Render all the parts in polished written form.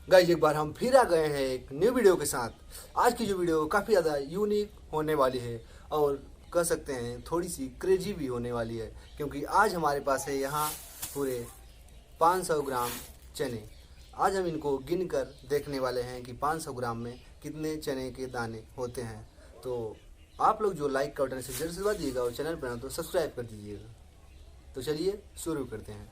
Guys एक बार हम फिर आ गए हैं एक न्यू वीडियो के साथ। आज की जो वीडियो काफ़ी ज़्यादा यूनिक होने वाली है और कह सकते हैं थोड़ी सी क्रेजी भी होने वाली है, क्योंकि आज हमारे पास है यहाँ पूरे 500 ग्राम चने। आज हम इनको गिन कर देखने वाले हैं कि 500 ग्राम में कितने चने के दाने होते हैं। तो आप लोग जो लाइक का बटन से जरूर से दबा दीजिएगा और चैनल पर ना तो सब्सक्राइब कर दीजिएगा। तो चलिए शुरू करते हैं।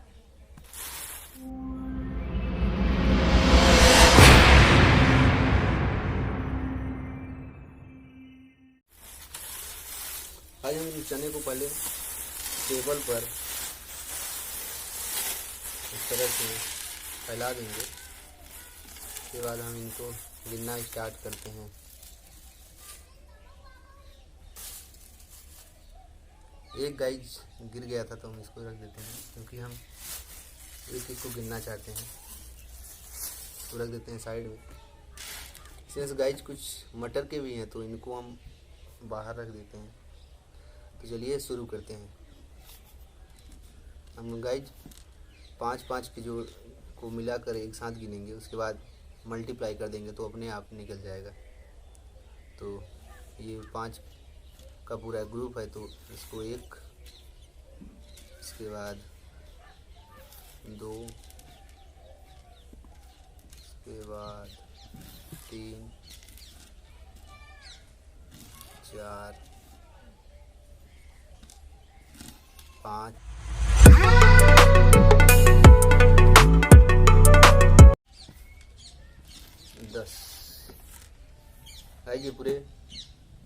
आज हम इन चने को पहले टेबल पर इस तरह से फैला देंगे। उसके बाद हम इनको गिनना स्टार्ट करते हैं। एक गाइस गिर गया था तो हम इसको रख देते हैं, क्योंकि हम एक एक को गिनना चाहते हैं। तो रख देते हैं साइड में। शेष गाइस कुछ मटर के भी हैं तो इनको हम बाहर रख देते हैं। तो चलिए शुरू करते हैं। हम गाइज 5-5 के जो को मिलाकर एक साथ गिनेंगे, उसके बाद मल्टीप्लाई कर देंगे तो अपने आप निकल जाएगा। तो ये 5 का पूरा ग्रुप है, तो इसको 1, इसके बाद 2, इसके बाद 3, 4, 5, 10। ये पूरे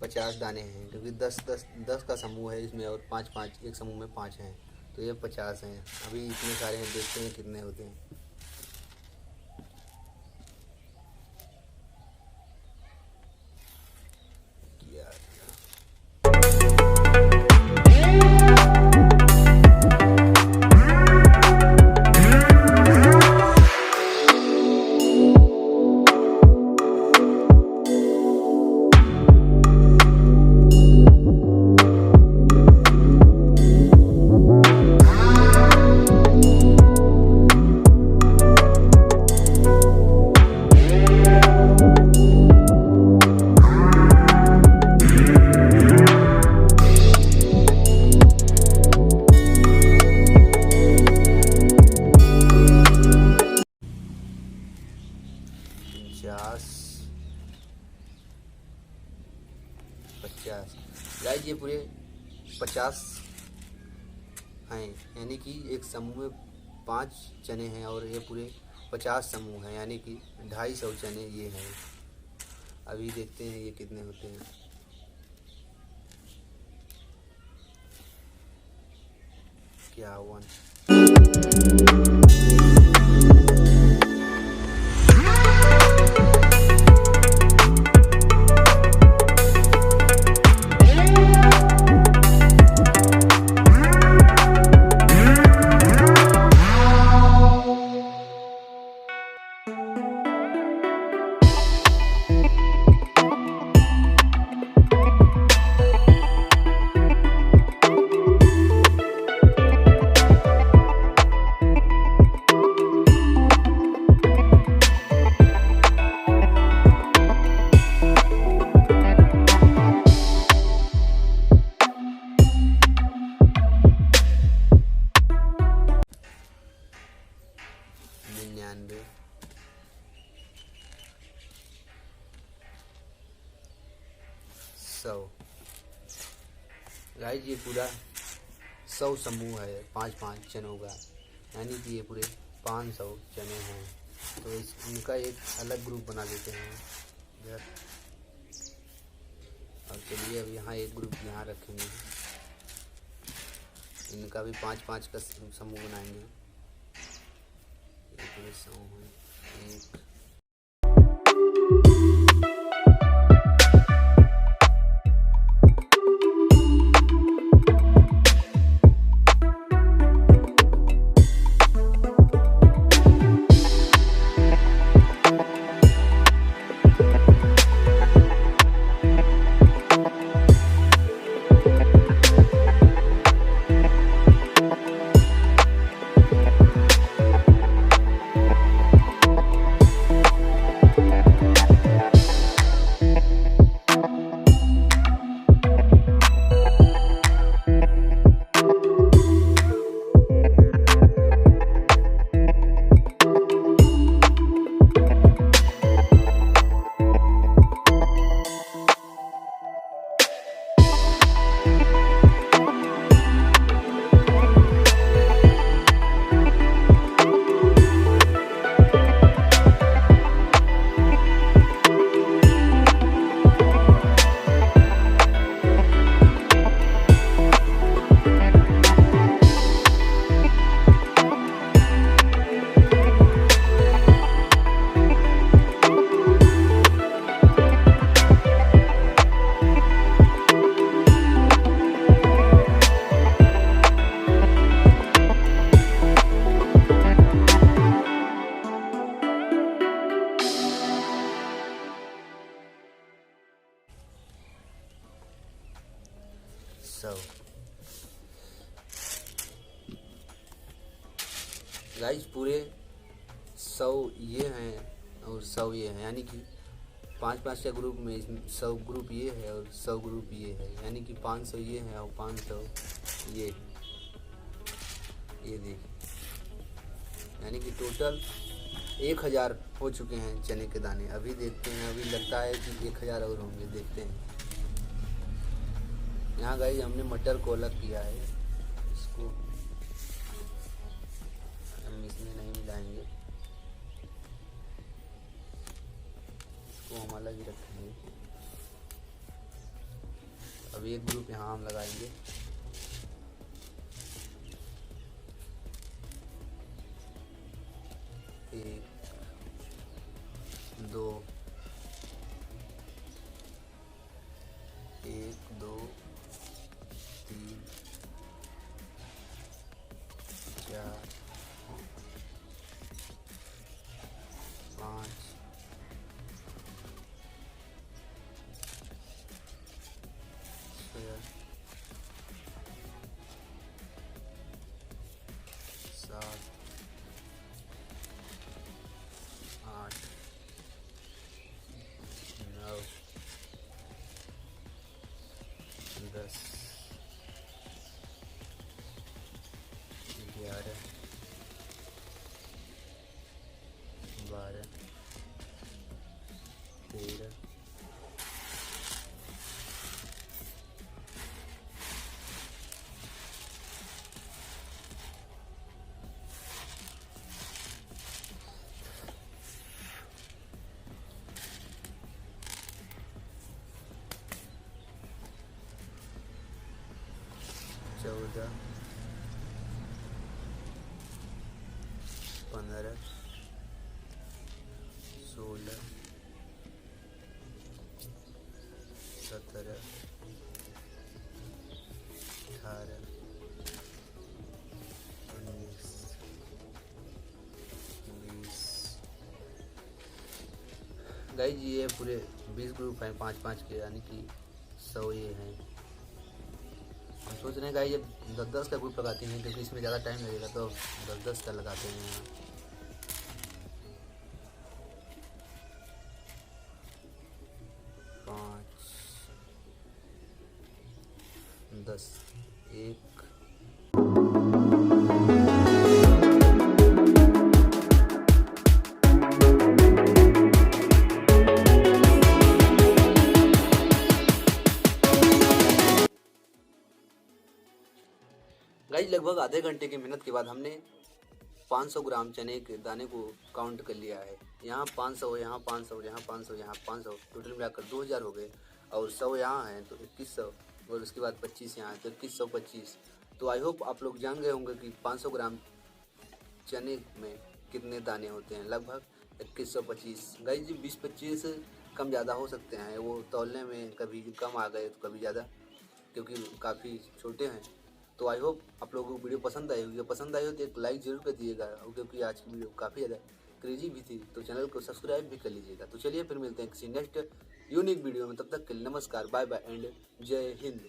50 दाने हैं, क्योंकि 10 का समूह है इसमें और 5-5 एक समूह में 5 हैं, तो ये 50 हैं। अभी इतने सारे हैं, देखते हैं कितने होते हैं। गाइस ये पूरे 50 हैं, यानी कि एक समूह में 5 चने हैं और ये पूरे 50 समूह हैं, यानी कि 250 चने ये हैं। अभी देखते हैं ये कितने होते हैं। क्या 1 99 100। गाइस ये पूरा 100 समूह है 5-5 चनों का, यानी कि ये पूरे 500 चने हैं। तो इनका एक अलग ग्रुप बना देते हैं इधर। और चलिए अब यहाँ एक ग्रुप यहाँ रखेंगे, इनका भी 5-5 का समूह बनाएंगे। पूरे 100 हैं। 1 100। गाइस पूरे 100 ये हैं और 100 ये हैं, यानी कि 5-5 के ग्रुप में 100 ग्रुप ये है और 100 ग्रुप ये है, यानी कि 500 ये हैं और 500 ये देखिए, यानी कि टोटल 1000 हो चुके हैं चने के दाने। अभी देखते हैं, अभी लगता है कि 1000 और होंगे, देखते हैं। यहाँ गाइस हमने मटर को अलग किया है, इसको हम इसमें नहीं मिलाएंगे, इसको हम अलग ही रखेंगे। अभी एक ग्रुप यहाँ हम लगाएंगे, एक, दो, 1, 2, 3, 4, 5, 6, 7, 8, 9, 10, 11, 12, 13, 14, 15, 16, 17, 18, 19, 20। गाइस ये पूरे 20 ग्रुप हैं 5-5 के, यानी कि 100 ये हैं। हम सोच रहे हैं गाइस ये 10-10 का ग्रुप लगाते हैं, क्योंकि इसमें ज़्यादा टाइम लगेगा, तो 10-10 का लगाते हैं। 5, 10, 1। गाइस लगभग आधे घंटे की मेहनत के बाद हमने 500 ग्राम चने के दाने को काउंट कर लिया है। यहाँ 500, यहाँ 500, यहाँ 500, यहाँ 500, टोटल मिलाकर 2000 हो गए। और 100 यहाँ हैं तो 2100, और उसके बाद 25 यहाँ है तो 2125। तो आई होप आप लोग जान गए होंगे कि 500 ग्राम चने में कितने दाने होते हैं। लगभग 2125। गाइस जी 20-25 कम ज़्यादा हो सकते हैं, वो तौलने में कभी कम आ गए तो कभी ज़्यादा, क्योंकि काफ़ी छोटे हैं। तो आई होप आप लोगों को वीडियो पसंद आई होगी। पसंद आई हो तो एक लाइक ज़रूर कर दिएगा, क्योंकि आज की वीडियो काफ़ी ज़्यादा क्रेजी भी थी, तो चैनल को सब्सक्राइब भी कर लीजिएगा। तो चलिए फिर मिलते हैं किसी नेक्स्ट यूनिक वीडियो में, तब तक के लिए नमस्कार, बाय बाय एंड जय हिंद।